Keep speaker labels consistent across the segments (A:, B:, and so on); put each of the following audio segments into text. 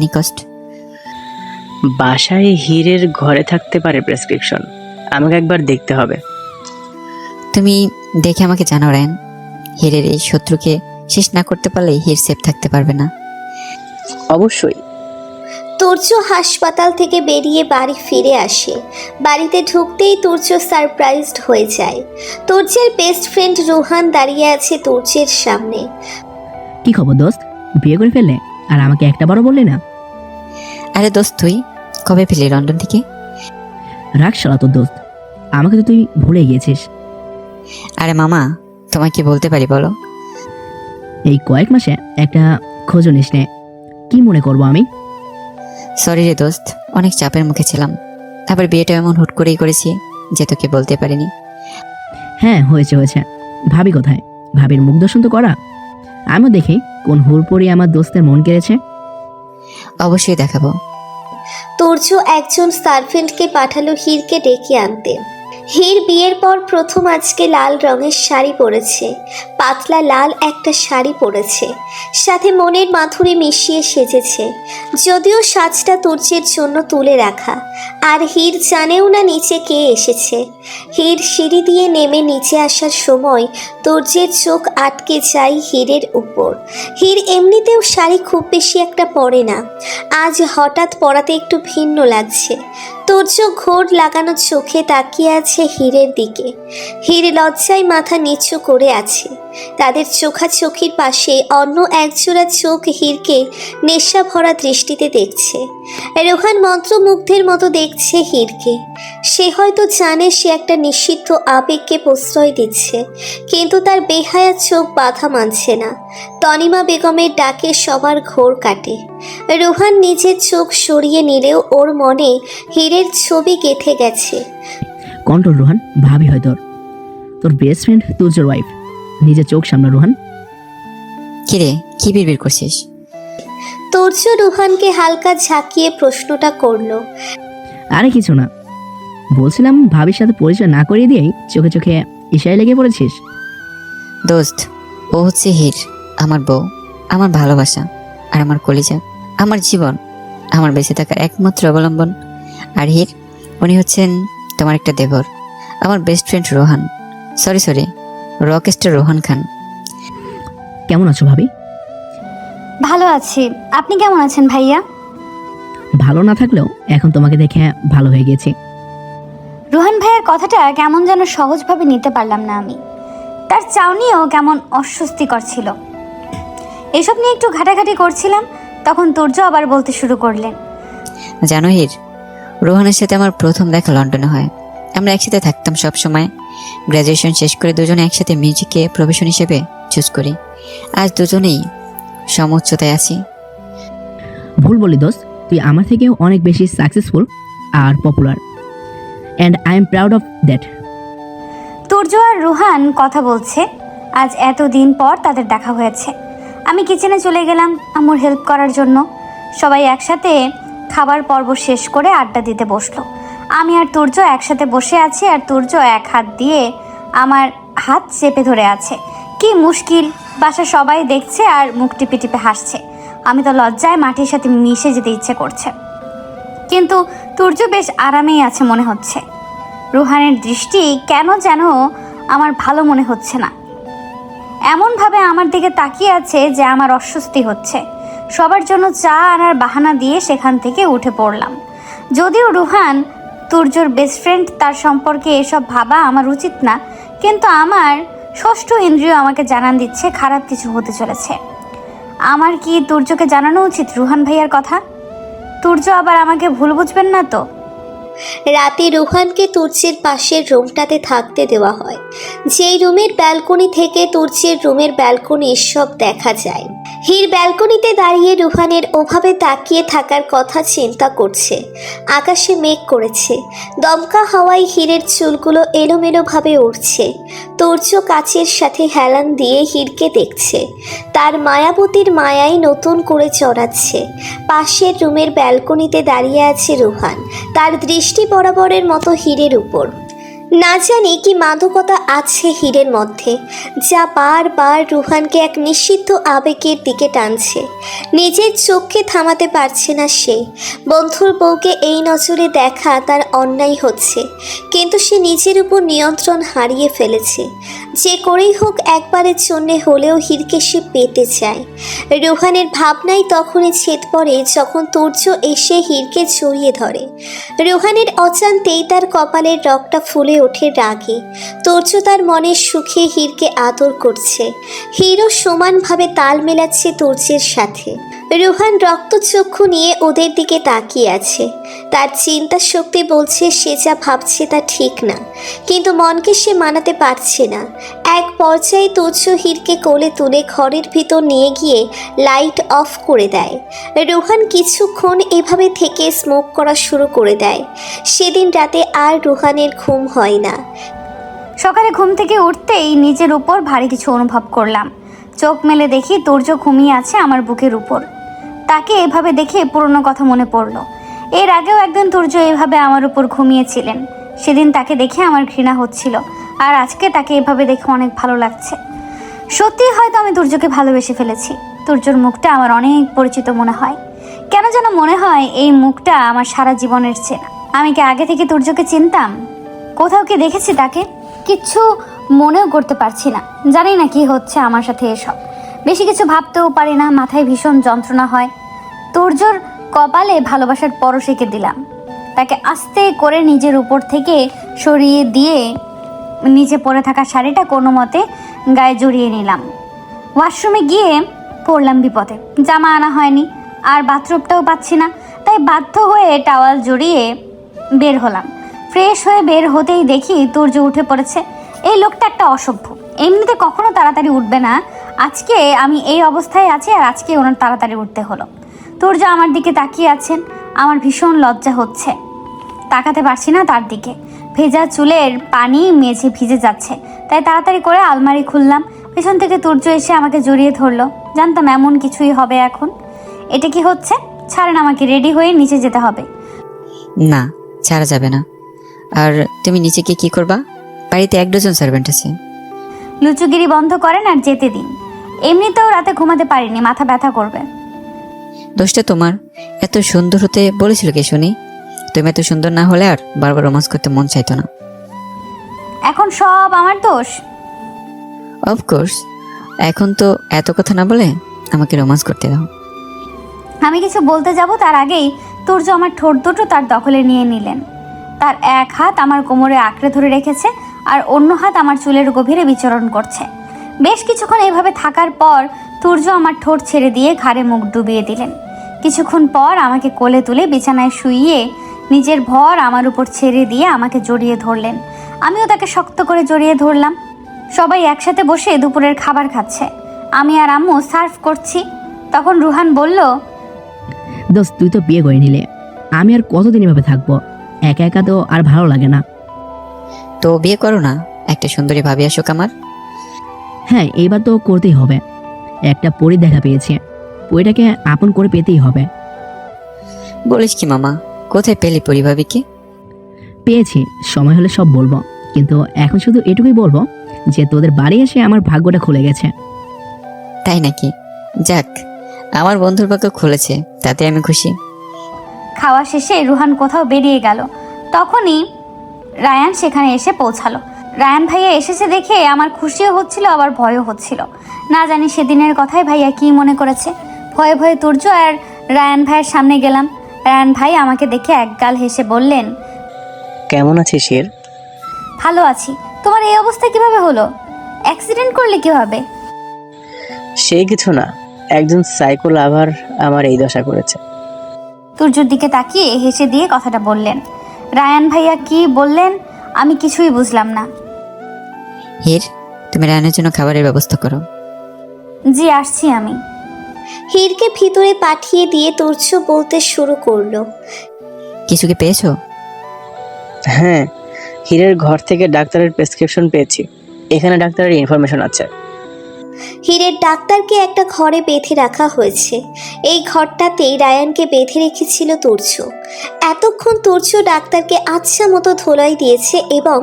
A: Any cost.
B: বাসায় হীরের ঘরে থাকতে পারে প্রেসক্রিপশন, আমাকে একবার দেখতে হবে।
A: তুমি দেখে আমাকে জানাও রায়ন। হীরের এই শত্রুকে শেষ না করতে পারলে হীর সেফ থাকতে পারবে না।
B: অবশ্যই।
C: তুর্য হাসপাতাল থেকে বেরিয়ে বাড়ি ফিরে আসে। বাড়িতে ঢুকতেই তুর্য সারপ্রাইজড হয়ে যায়। তুর্যের বেস্ট ফ্রেন্ড রোহান দাঁড়িয়ে আছে তুর্যের সামনে।
D: কি খবর দোস্ত, বিয়ে করে ফেললে আর আমাকে একটা বারও বললে না?
A: আরে দোস্ত, তুই কবে ফিরলি লন্ডন থেকে?
D: রাখ শালা তোর দোস্ত, আমাকে তো তুই ভুলে গিয়েছিস।
A: আরে মামা, তোমায় কি বলতে পারি বলো?
D: এই কয়েক মাসে একটা খোঁজও নিস নে, কি মনে করবো আমি?
A: সরি রে দোস্ত, অনেক চাপের মুখে ছিলাম। আবার বিয়েটা এমন হুট করেই করেছি যে তোকে বলতে পারিনি।
D: হ্যাঁ হয়েছে হয়েছে, ভাবি কোথায়? ভাবির মুখ দর্শন তো করা। আমিও দেখি কোন হুড়পড়ি আমার দোস্তের মন কেড়েছে।
A: অবশ্যই দেখাবো।
C: তুর্য একজন সার্ভেন্টকে পাঠালো হীরকে ডেকে আনতে। হীর বিয়ের পর প্রথম আজকে লাল রঙের শাড়ি পরেছে। পাতলা লাল একটা শাড়ি পরেছে, সাথে মনের মাধুরী মিশিয়ে সেজেছে। যদিও সাজটা তুর্যের জন্য তুলে রাখা, আর হীর জানেও না নিচে কে এসেছে। হীর সিঁড়ি দিয়ে নেমে নিচে আসার সময় তুর্যের চোখ আটকে যায় হীরের উপর। হীর এমনিতেও শাড়ি খুব বেশি একটা পরে না, আজ হঠাৎ পরাতে একটু ভিন্ন লাগছে। তুর্য ঘোর লাগানো চোখে তাকিয়ে আছে হীরের দিকে। হীর লজ্জায় মাথা নিচু করে আছে। তাদের চোখাচোখির পাশে অন্য একজোড়া চোখ হীরকে নেশা ভরা দৃষ্টিতে দেখছে। রোহান মন্ত্রমুগ্ধের মতো দেখছে হীরকে। সে হয়তো জানে সে একটা নিষিদ্ধ আবেগকে প্রশ্রয় দিচ্ছে, কিন্তু তার বেহায়া চোখ বাধা মানছে না। তনিমা বেগমের ডাকে সবার ঘোর কাটে। রোহান নিজের চোখ সরিয়ে নিলেও ওর মনে হীরের ছবি গেঁথে গেছে।
D: কন্ট্রোল রোহান, ভাবি হয় তোর বেস্ট ফ্রেন্ড তুর্যর ওয়াইফ। নিজের চোখ সামলা রোহান।
A: কিরে, কি বিড়বিড় করছিস?
C: তুর্য রোহানকে হালকা ঝাঁকিয়ে প্রশ্নটা করলো।
D: আরে কিছু না, বলছিলাম ভাবির সাথে পরিচয় না করিয়ে দিয়েই চোখে চোখে ইশারায় লেগে পড়েছিস।
A: দোস্ত, ও হচ্ছে হীর, আমার বউ, আমার ভালোবাসা, আর আমার কলিজা, আমার জীবন, আমার বেঁচে থাকার একমাত্র অবলম্বন। আর হীর, উনি হচ্ছেন তোমার একটা দেবর, আমার best friend Rohan. Sorry, rockstar Rohan Khan.
D: কেমন আছো ভাবি?
E: ভালো আছি, আপনি কেমন আছেন ভাইয়া?
D: ভালো না থাকলেও এখন তোমাকে দেখে ভালো হয়ে গেছি।
E: রোহান ভাইয়ের কথাটা কেমন যেন সহজভাবে নিতে পারলাম না আমি। তার চাউনিও কেমন অস্বস্তিকর ছিল। এসব নিয়ে একটু ঘাটাঘাটি করছিলাম, তখন তুর্য আবার বলতে শুরু করলেন।
A: জানো হীর, রোহানের সাথে আমার প্রথম দেখা লন্ডনে হয়। আমরা একসাথে থাকতাম সব সময়। গ্র্যাজুয়েশন শেষ করে দুজনে একসাথে মিউজিকে প্রফেশন হিসেবে চুজ করি। আজ দুজনেই সমউচ্চতায় আছি।
D: ভুল বলি দোস্ত, তুই আমার থেকেও অনেক বেশি সাকসেসফুল আর popular, and I am proud of that.
E: Turya আর রোহান কথা বলছে। আজ এতদিন পর তাদের দেখা হয়েছে। আমি কিচেনে চলে গেলাম আম্মুর হেল্প করার জন্য। সবাই একসাথে খাবার পর্ব শেষ করে আড্ডা দিতে বসলো। আমি আর তুর্য একসাথে বসে আছি, আর তুর্য এক হাত দিয়ে আমার হাত চেপে ধরে আছে। কি মুশকিল, বাসা সবাই দেখছে আর মুখ টিপে টিপে হাসছে। আমি তো লজ্জায় মাটির সাথে মিশে যেতে ইচ্ছে করছে, কিন্তু তুর্য বেশ আরামেই আছে মনে হচ্ছে। রোহানের দৃষ্টি কেন যেন আমার ভালো মনে হচ্ছে না, এমনভাবে আমার দিকে তাকিয়ে আছে যে আমার অস্বস্তি হচ্ছে। সবার জন্য চা আনার বাহানা দিয়ে সেখান থেকে উঠে পড়লাম। যদিও রোহান তুর্যর বেস্ট ফ্রেন্ড, তার সম্পর্কে এসব ভাবা আমার উচিত না, কিন্তু আমার ষষ্ঠ ইন্দ্রিয় আমাকে জানান দিচ্ছে খারাপ কিছু হতে চলেছে। আমার কি তুর্যকে জানানো উচিত রোহান ভাইয়ার কথা? তুর্য আবার আমাকে ভুল বুঝবেন না তো?
C: রাতে রোহানকে তুর্যের পাশের রুমটাতে থাকতে দেওয়া হয়, যেই রুমের ব্যালকনি থেকে তুর্যের রুমের ব্যালকনি সব দেখা যায়। হীর ব্যালকনিতে দাঁড়িয়ে রোহানের ওভাবে তাকিয়ে থাকার কথা চিন্তা করছে। আকাশে মেঘ করেছে, দমকা হাওয়ায় হীরের চুলগুলো এলোমেলোভাবে উড়ছে। তুর্য কাচের সাথে হেলান দিয়ে হীরকে দেখছে, তার মায়াবতীর মায়ায় নতুন করে চড়াচ্ছে। পাশের রুমের ব্যালকনিতে দাঁড়িয়ে আছে রোহান, তার দৃষ্টি বরাবরের মতো হীরের উপর। না জানি কি মাদকতা আছে হীরের মধ্যে, যা বারবার রুহানকে এক নিষিদ্ধ আবেগের দিকে টানছে। নিজের চোখকে থামাতে পারছে না সে। বন্ধুর বউকে এই নজরে দেখা তার অন্যায় হচ্ছে, কিন্তু সে নিজের উপর নিয়ন্ত্রণ হারিয়ে ফেলেছে। যে করেই হোক একবারের জন্যে হলেও হীরকে সে পেতে চায়। রুহানের ভাবনাই তখনই ছেদ পড়ে যখন তুর্য এসে হীরকে জড়িয়ে ধরে। রুহানের অজান্তেই তার কপালের রগটা ফুলে ওঠে রাগে। তুর্য তার মনের সুখে হীরকে আদর করছে। হীরও সমানভাবে তাল মেলাচ্ছে তুর্যের সাথে। রুহান রক্তচক্ষু নিয়ে ওদের দিকে তাকিয়ে আছে। তার চিন্তা শক্তি বলছে সে যা ভাবছে তা ঠিক না, কিন্তু মনকে সে মানাতে পারছে না। এক পর্যায়ে তুর্য হীরকে কোলে তুলে ঘরের ভিতর নিয়ে গিয়ে লাইট অফ করে দেয়। রুহান কিছুক্ষণ এভাবে থেকে স্মোক করা শুরু করে দেয়। সেদিন রাতে আর রুহানের ঘুম হয় না।
E: সকালে ঘুম থেকে উঠতেই নিজের উপর ভারী কিছু অনুভব করলাম। চোখ মেলে দেখি তুর্য ঘুমিয়ে আছে আমার বুকের উপর। তাকে এভাবে দেখে পুরনো কথা মনে পড়ল। এর আগেও একদিন তুর্য এভাবে আমার উপর ঘুমিয়েছিলেন। সেদিন তাকে দেখে আমার ঘৃণা হচ্ছিল, আর আজকে তাকে এভাবে দেখে অনেক ভালো লাগছে। সত্যি হয়তো আমি তুর্যকে ভালোবেসে ফেলেছি। তুর্যর মুখটা আমার অনেক পরিচিত মনে হয়। কেন যেন মনে হয় এই মুখটা আমার সারা জীবনের চেনা। আমি কি আগে থেকে তুর্যকে চিনতাম? কোথাও কি দেখেছি তাকে? কিচ্ছু মনেও করতে পারছি না। জানি না কি হচ্ছে আমার সাথে এসব। বেশি কিছু ভাবতেও পারি না, মাথায় ভীষণ যন্ত্রণা হয়। তুর্যর কপালে ভালোবাসার পরশ এঁকে দিলাম। তাকে আস্তে করে নিজের উপর থেকে সরিয়ে দিয়ে নিচে পরে থাকা শাড়িটা কোনো মতে গায়ে জড়িয়ে নিলাম। ওয়াশরুমে গিয়ে পড়লাম বিপদে। জামা আনা হয়নি, আর বাথরুমটাও পাচ্ছি না, তাই বাধ্য হয়ে টাওয়াল জড়িয়ে বের হলাম। ফ্রেশ হয়ে বের হতেই দেখি তুর্য উঠে পড়েছে। এই লোকটা একটা অসভ্য, এমনিতে কখনো তাড়াতাড়ি উঠবে না। আজকে আমি এই অবস্থায় আছি, আর আজকে ওনার তাড়াতাড়ি উঠতে হলো। তুর্য আমার দিকে তাকিয়ে আছেন। আমার ভীষণ লজ্জা হচ্ছে, তাকাতে পারছি না তার দিকে। ভেজা চুলের পানি মেঝে ভিজে যাচ্ছে, তাই তাড়াতাড়ি করে আলমারি খুললাম। পেছন থেকে তুর্য এসে আমাকে জড়িয়ে ধরলো। জানতাম এমন কিছুই হবে এখন। এটা কি হচ্ছে? ছাড়েন আমাকে, রেডি হয়ে নিচে যেতে হবে।
A: না, ছাড়া যাবে না। আর তুমি নিচে গিয়ে কি করবা? বাড়িতে 1 ডজন সার্ভেন্ট আছে।
E: লুচুগিরি বন্ধ করেন আর যেতে দিন। এমনিতেও রাতে ঘুমাতে পারিনি, মাথা ব্যথা করবে।
A: দোষটা তোমার। এত সুন্দর হতে বলেছিল কে শুনি? তুমি এত সুন্দর না হলে আর বারবার রোমান্স করতে মন চাইতো না।
E: এখন সব আমার দোষ?
A: অফকোর্স। এখন তো এত কথা না বলে আমাকে রোমান্স করতে দাও।
E: আমি কিছু বলতে যাব তার আগেই তুর্য আমার ঠোঁট দুটো তার দখলে নিয়ে নিলেন। তার এক হাত আমার কোমরে আঁকড়ে ধরে রেখেছে, আর অন্য হাত আমার চুলের গভীরে বিচরণ করছে। বেশ কিছুক্ষণ এইভাবে থাকার পর তুর্য আমার ঠোঁট ছেড়ে দিয়ে ঘাড়ে মুখ ডুবিয়ে দিলেন। কিছুক্ষণ পর আমাকে কোলে তুলে বিছানায় শুইয়ে নিজের ভর আমার উপর ছেড়ে দিয়ে আমাকে জড়িয়ে ধরলেন। আমিও তাকে শক্ত করে জড়িয়ে ধরলাম। সবাই একসাথে বসে দুপুরের খাবার খাচ্ছে। আমি আর আম্মু সার্ভ করছি। তখন রুহান বলল,
D: দোস্ত, তুই তো বিয়ে করে নিলে, আমি আর কতদিন এভাবে থাকবো? একা একা তো আর ভালো লাগে না।
A: তো বিয়ে করো না, একটা সুন্দরী ভাবি আসুক আমার।
D: হ্যাঁ, এইবার তো করতেই হবে। একটা পরী দেখা পেয়েছে, পরীটাকে আপন করে পেতেই হবে।
A: বলিস কি মামা? কোথায় পেলি পরিভাবিকে?
D: পেয়েছি, সময় হলে সব বলবো, কিন্তু এখন শুধু এটুকুই বলবো যে তোদের বাড়ি এসে আমার ভাগ্যটা খুলে গেছে।
A: তাই নাকি? যাক, আমার বন্ধুর ভাগ্য খুলেছে, তাতে আমি খুশি।
E: খাওয়া শেষে রুহান কোথাও বেরিয়ে গেল। তখনই রায়ান সেখানে এসে পৌঁছালো। রায়ান ভাইয়া এসেছে দেখে আমার খুশিও হচ্ছিল, আবার ভয়ও হচ্ছিল। না জানি সেদিনের কথাই ভাইয়া কি মনে করেছে। ভয়ে ভয়ে তুর্য আর রায়ান ভাইয়ের সামনে গেলাম। রায়ান ভাই আমাকে দেখে একগাল হেসে বললেন,
B: কেমন আছিস হির?
E: ভালো আছি। তোমার এই অবস্থা কিভাবে হলো? অ্যাক্সিডেন্ট করলে কিভাবে?
B: সেই কিছু না, একজন সাইকো লাভার আমার এই দশা করেছে।
E: তুর্যর দিকে তাকিয়ে হেসে দিয়ে কথাটা বললেন। রায়ান ভাইয়া কি বললেন আমি কিছুই বুঝলাম না।
A: হির, তুমি রায়নের জন্য খাবারের ব্যবস্থা করো।
E: জি, আসছি আমি।
C: হীরকে ভিতরে পাঠিয়ে দিয়ে তুর্য বলতে শুরু করলো,
A: কিছু কি পেয়েছো?
B: হ্যাঁ, হীরের ঘর থেকে ডাক্তারের প্রেসক্রিপশন পেয়েছি। এখানে ডাক্তারের ইনফরমেশন আছে।
C: হীরের ডাক্তারকে একটা ঘরে বেঁধে রাখা হয়েছে। এই ঘরটাতেই রায়ানকে বেঁধে রেখেছিল তুর্য। এতক্ষণ তুর্য ডাক্তারকে আচ্ছা মতো ধোলাই দিয়েছে এবং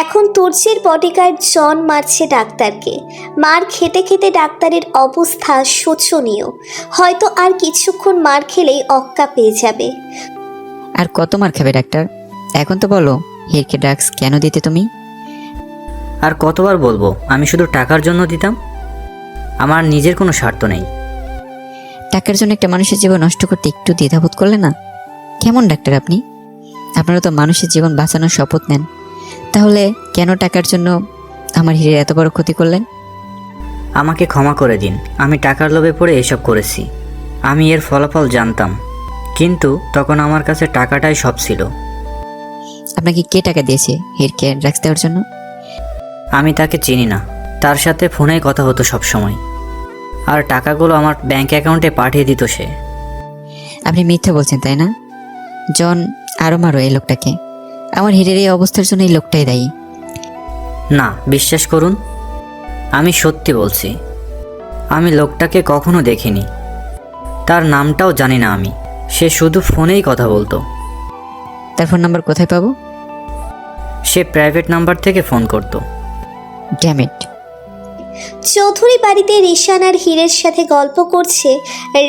C: এখন তুর্যের বডিগার্ড জন মারছে ডাক্তারকে। মার খেতে খেতে ডাক্তারের অবস্থা শোচনীয়। হয়তো আর কিছুক্ষণ মার খেলেই অক্কা পেয়ে যাবে।
A: আর কত মার খাবে ডাক্তার? এখন তো বলো, হিরকে ড্রাগস কেন দিতে তুমি?
F: আর কতবার বলবো আমি শুধু টাকার জন্য দিতাম? আমার নিজের কোনো স্বার্থ নেই।
A: টাকার জন্য একটা মানুষের জীবন নষ্ট করতে একটু দ্বিধাবোধ করলে না? কেমন ডাক্তার আপনি? আপনারা তো মানুষের জীবন বাঁচানোর শপথ নেন, তাহলে কেন টাকার জন্য আমার হীরের এত বড় ক্ষতি করলেন?
F: আমাকে ক্ষমা করে দিন, আমি টাকার লোভে পড়ে এসব করেছি। আমি এর ফলাফল জানতাম, কিন্তু তখন আমার কাছে টাকাটাই সব ছিল।
A: আপনাকে কে টাকা দিয়েছে হীরকে ড্রাগস দেওয়ার জন্য?
F: আমি তাকে চিনি না, তার সাথে ফোনে কথা হতো সব সময়, আর টাকাগুলো আমার ব্যাংক অ্যাকাউন্টে পাঠিয়ে দিত সে।
A: আপনি মিথ্যে বলছেন তাই না? জন, আরও মারো এই লোকটাকে। আমার হীরের এই অবস্থার জন্য এই লোকটাই দায়ী।
F: না, বিশ্বাস করুন, আমি সত্যি বলছি। আমি লোকটাকে কখনো দেখিনি, তার নামটাও জানি না আমি। সে শুধু ফোনেই কথা বলতো।
A: তার ফোন নাম্বার কোথায় পাবো?
F: সে প্রাইভেট নাম্বার থেকে ফোন করতো।
A: Damn it.
C: চৌধুরী বাড়িতে রিশান আর হীরের সাথে গল্প করছে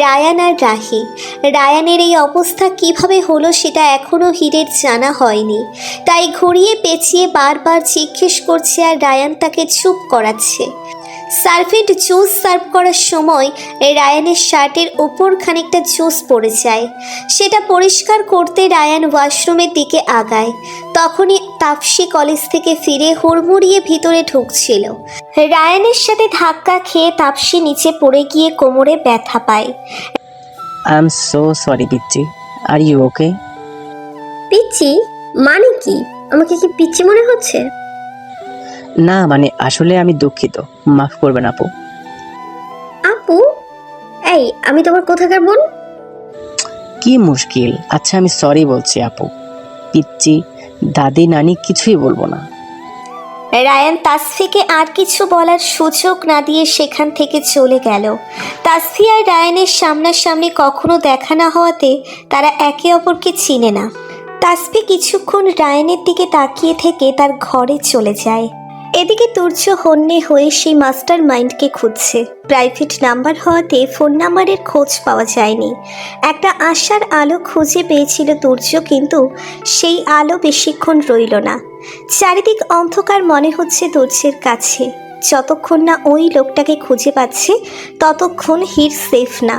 C: রায়ান আর রাহি। রায়ানের এই অবস্থা কিভাবে হলো সেটা এখনও হীরের জানা হয়নি, তাই ঘুরিয়ে পেঁচিয়ে বারবার জিজ্ঞেস করছে আর রায়ান তাকে চুপ করাচ্ছে। সার্ভেন্ট জুস সার্ভ করার সময় রায়ানের শার্টের ওপর খানিকটা জুস পড়ে যায়। সেটা পরিষ্কার করতে রায়ান ওয়াশরুমের দিকে আগায়। তখনই তাপসী কলেজ থেকে ফিরে হুড়মুড়িয়ে ভিতরে ঢুকছিল। রায়ানের সাথে ধাক্কা খেয়ে তাপসী নিচে পড়ে গিয়ে কোমরে ব্যথা পায়।
B: আই এম সো সরি পিচ্চি, আর ইউ ওকে?
G: পিচ্চি মানে কি? আমাকে কি পিচ্চি মনে হচ্ছে?
B: না মানে আসলে আমি দুঃখিত, মাফ করবেন আপু।
G: আপু? এই, আমি তোমার কোথাকার বোন?
B: কি মুশকিল। আচ্ছা আমি সরি বলছি আপু, পিচ্চি দাদি নানি কিছুই বলবো না।
C: রায়ান তাসফিকে আর কিছু বলার সুযোগ না দিয়ে সেখান থেকে চলে গেল। তাসফি আর রায়ানের সামনাসামনি কখনো দেখা না হওয়াতে তারা একে অপরকে চিনে না। তাসফি কিছুক্ষণ রায়ানের দিকে তাকিয়ে থেকে তার ঘরে চলে যায়। এদিকে তুর্য হন্যে হয়ে সেই মাস্টার মাইন্ডকে খুঁজছে। প্রাইভেট নাম্বার হওয়াতে ফোন নাম্বারের খোঁজ পাওয়া যায়নি। একটা আশার আলো খুঁজে পেয়েছিল তুর্য, কিন্তু সেই আলো বেশিক্ষণ রইল না। চারিদিক অন্ধকার মনে হচ্ছে তুর্যের কাছে। যতক্ষণ না ওই লোকটাকে খুঁজে পাচ্ছে ততক্ষণ হীর সেফ না।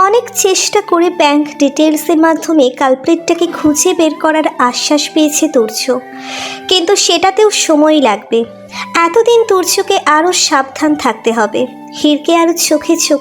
C: অনেক চেষ্টা করে ব্যাংক ডিটেলসের মাধ্যমে কালপ্রিটটাকে খুঁজে বের করার আশ্বাস পেয়েছে তুর্য, কিন্তু সেটাতেও সময় লাগবে। এতদিন তুর্যকে আরও সাবধান থাকতে হবে। হীরকে আরও চোখে চোখ